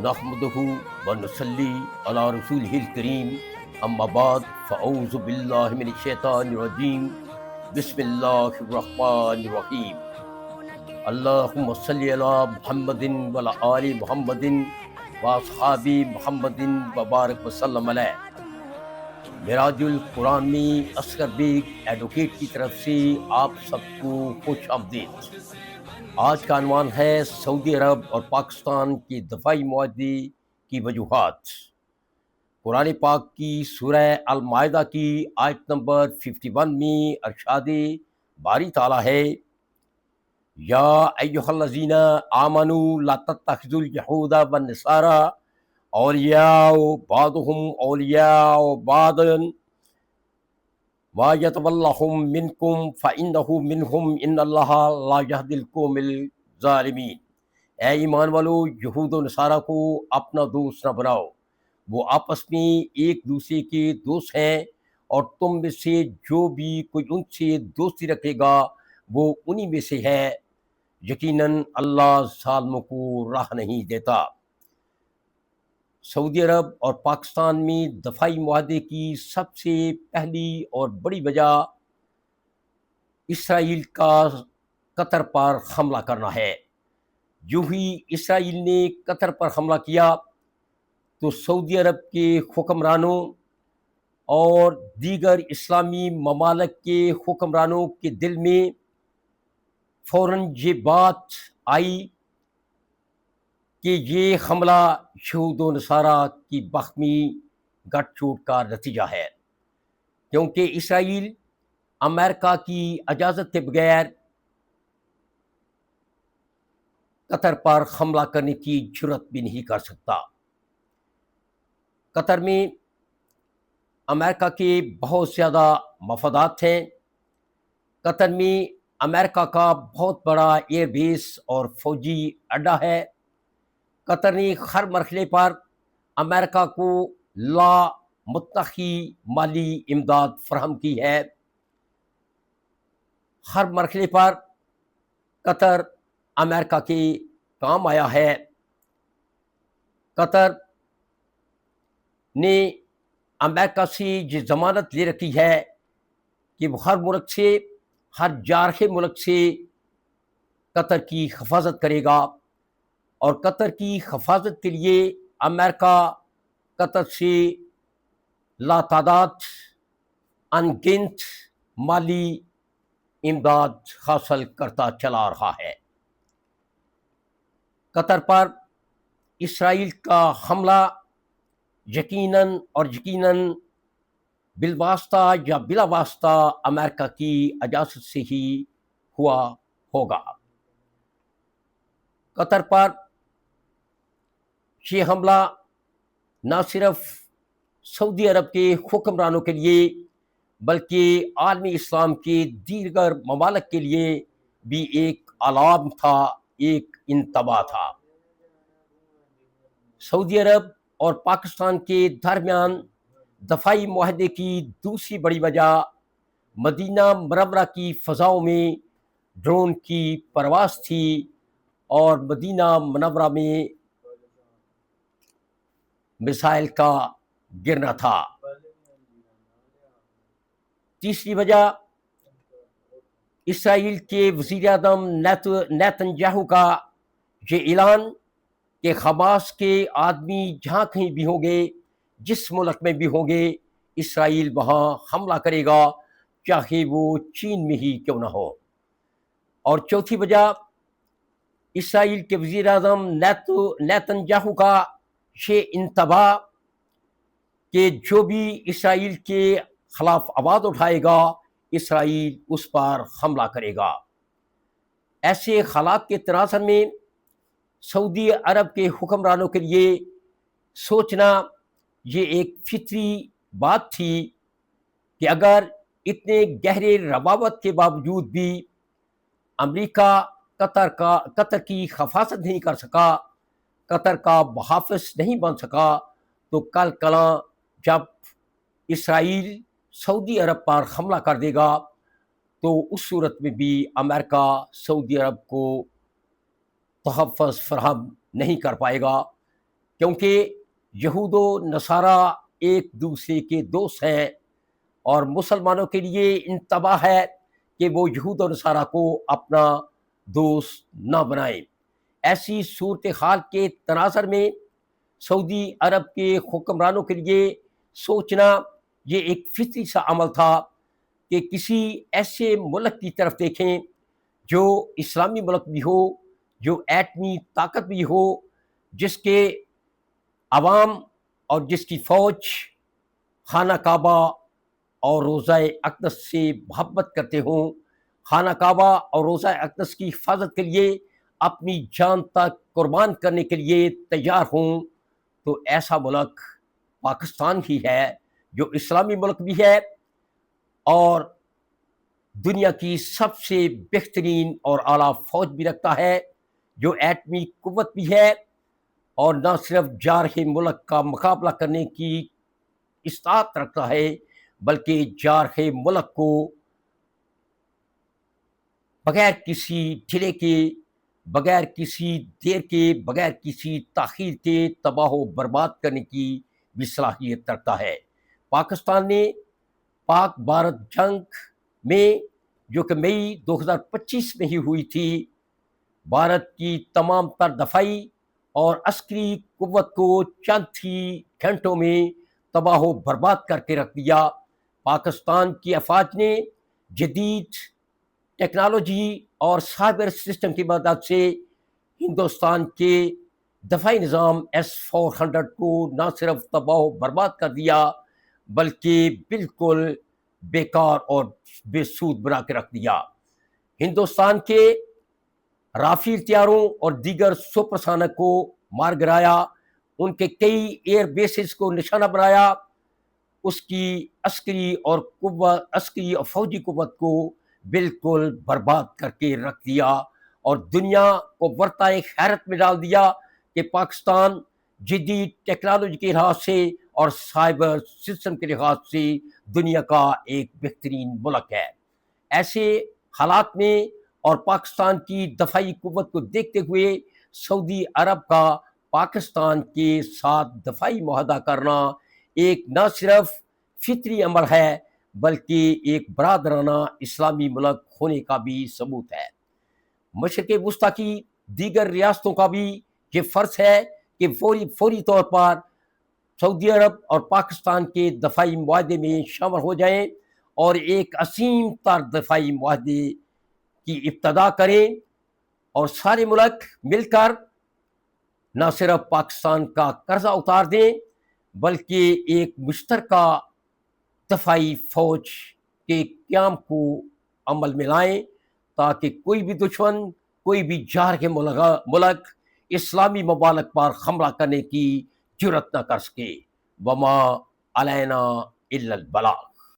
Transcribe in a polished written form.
نحمدہ ونصلی علی رسولہ الکریم اما بعد فاعوذ باللہ من الشیطان الرجیم بسم اللہ الرحمن الرحیم اللہم صلی علی محمد وعلی آل محمد واصحاب محمد وبارک وسلم علیہ۔ معراج القرآن میں اصغر بیگ ایڈوکیٹ کی طرف سے آپ سب کو خوش آمدید۔ آج کا عنوان ہے سعودی عرب اور پاکستان کے دفاعی معاہدے کی وجوہات۔ قرآن پاک کی سورہ المائدہ کی آیت نمبر 51 میں ارشاد باری تعالیٰ ہے، یا ایھا الذین آمنوا لا تتخذوا اليہود والنصارى اولیاء بعضهم اولیاء بعض وَيَتَوَلَّهُم مِّنكُمْ فَإِنَّهُ مِنْهُمْ إِنَّ اللَّهَ لَا يَهْدِي الْقَوْمَ الظَّالِمِينَ۔ اے ایمان والو، یہود و نصارہ کو اپنا دوست نہ بناؤ، وہ آپس میں ایک دوسرے کے دوست ہیں، اور تم میں سے جو بھی کوئی ان سے دوستی رکھے گا وہ انہی میں سے ہے، یقیناً اللہ ظالموں کو راہ نہیں دیتا۔ سعودی عرب اور پاکستان میں دفاعی معاہدے کی سب سے پہلی اور بڑی وجہ اسرائیل کا قطر پر حملہ کرنا ہے۔ جو ہی اسرائیل نے قطر پر حملہ کیا تو سعودی عرب کے حکمرانوں اور دیگر اسلامی ممالک کے حکمرانوں کے دل میں فوراً یہ بات آئی کہ یہ حملہ یہود و نصارہ کی باہمی گٹھ چوٹ کا نتیجہ ہے، کیونکہ اسرائیل امریکہ کی اجازت کے بغیر قطر پر حملہ کرنے کی جرات بھی نہیں کر سکتا۔ قطر میں امریکہ کے بہت زیادہ مفادات ہیں۔ قطر میں امریکہ کا بہت بڑا ایئر بیس اور فوجی اڈا ہے۔ قطر نے ہر مرحلے پر امریکہ کو لا متناہی مالی امداد فراہم کی ہے۔ ہر مرحلے پر قطر امریکہ کے کام آیا ہے۔ قطر نے امریکہ سے یہ ضمانت لے رکھی ہے کہ وہ ہر ملک سے، ہر جارحے ملک سے قطر کی حفاظت کرے گا، اور قطر کی حفاظت کے لیے امریکہ قطر سے لاتعداد ان گنت مالی امداد حاصل کرتا چلا رہا ہے۔ قطر پر اسرائیل کا حملہ یقیناً بالواسطہ یا بلا واسطہ امریکہ کی اجازت سے ہی ہوا ہوگا۔ قطر پر یہ حملہ نہ صرف سعودی عرب کے حکمرانوں کے لیے بلکہ عالمی اسلام کے دیگر ممالک کے لیے بھی ایک الارم تھا، ایک انتباہ تھا۔ سعودی عرب اور پاکستان کے درمیان دفاعی معاہدے کی دوسری بڑی وجہ مدینہ منورہ کی فضاؤں میں ڈرون کی پرواز تھی اور مدینہ منورہ میں میزائل کا گرنا تھا۔ تیسری وجہ اسرائیل کے وزیر اعظم نیتن یاہو کا یہ اعلان کہ حماس کے آدمی جہاں کہیں بھی ہوں گے، جس ملک میں بھی ہوں گے، اسرائیل وہاں حملہ کرے گا، چاہے وہ چین میں ہی کیوں نہ ہو۔ اور چوتھی وجہ اسرائیل کے وزیر اعظم نیتن یاہو کا یہ انتباہ کہ جو بھی اسرائیل کے خلاف آواز اٹھائے گا، اسرائیل اس پر حملہ کرے گا۔ ایسے حالات کے تناظر میں سعودی عرب کے حکمرانوں کے لیے سوچنا یہ ایک فطری بات تھی کہ اگر اتنے گہرے روابط کے باوجود بھی امریکہ قطر کی حفاظت نہیں کر سکا، قطر کا محافظ نہیں بن سکا، تو کل کلاں جب اسرائیل سعودی عرب پر حملہ کر دے گا تو اس صورت میں بھی امریکہ سعودی عرب کو تحفظ فراہم نہیں کر پائے گا، کیونکہ یہود و نصارہ ایک دوسرے کے دوست ہیں، اور مسلمانوں کے لیے انتباہ ہے کہ وہ یہود و نصارہ کو اپنا دوست نہ بنائیں۔ ایسی صورتحال کے تناظر میں سعودی عرب کے حکمرانوں کے لیے سوچنا یہ ایک فطری سا عمل تھا کہ کسی ایسے ملک کی طرف دیکھیں جو اسلامی ملک بھی ہو، جو ایٹمی طاقت بھی ہو، جس کے عوام اور جس کی فوج خانہ کعبہ اور روضہ اقدس سے محبت کرتے ہوں، خانہ کعبہ اور روضہ اقدس کی حفاظت کے لیے اپنی جان تک قربان کرنے کے لیے تیار ہوں، تو ایسا ملک پاکستان ہی ہے جو اسلامی ملک بھی ہے اور دنیا کی سب سے بہترین اور اعلیٰ فوج بھی رکھتا ہے، جو ایٹمی قوت بھی ہے، اور نہ صرف جارحے ملک کا مقابلہ کرنے کی استطاعت رکھتا ہے بلکہ جارحے ملک کو بغیر کسی ڈھیلے کے، بغیر کسی دیر کے، بغیر کسی تاخیر کے تباہ و برباد کرنے کی بھی صلاحیت رکھتا ہے۔ پاکستان نے پاک بھارت جنگ میں، جو کہ مئی 2025 میں ہی ہوئی تھی، بھارت کی تمام تر دفاعی اور عسکری قوت کو چند ہی گھنٹوں میں تباہ و برباد کر کے رکھ دیا۔ پاکستان کی افواج نے جدید ٹیکنالوجی اور سائبر سسٹم کی مدد سے ہندوستان کے دفاعی نظام S-400 کو نہ صرف تباہ و برباد کر دیا بلکہ بالکل بیکار اور بے سود بنا کے رکھ دیا۔ ہندوستان کے رافیل طیاروں اور دیگر سپرسونک کو مار گرایا، ان کے کئی ایئر بیسز کو نشانہ بنایا، اس کی عسکری اور فوجی قوت کو بالکل برباد کر کے رکھ دیا، اور دنیا کو ورطۂ حیرت میں ڈال دیا کہ پاکستان جدید ٹیکنالوجی کے لحاظ سے اور سائبر سسٹم کے لحاظ سے دنیا کا ایک بہترین ملک ہے۔ ایسے حالات میں اور پاکستان کی دفاعی قوت کو دیکھتے ہوئے سعودی عرب کا پاکستان کے ساتھ دفاعی معاہدہ کرنا ایک نہ صرف فطری عمل ہے بلکہ ایک برادرانہ اسلامی ملک ہونے کا بھی ثبوت ہے۔ مشرق وسطیٰ کی دیگر ریاستوں کا بھی یہ فرض ہے کہ فوری طور پر سعودی عرب اور پاکستان کے دفاعی معاہدے میں شامل ہو جائیں اور ایک عظیم تر دفاعی معاہدے کی ابتدا کریں، اور سارے ملک مل کر نہ صرف پاکستان کا قرضہ اتار دیں بلکہ ایک مشترکہ دفاعی فوج کے قیام کو عمل میں لائیں تاکہ کوئی بھی دشمن، کوئی بھی جارحے ملک اسلامی ممالک پر حملہ کرنے کی جرات نہ کر سکے۔ وما علینا الا البلاغ۔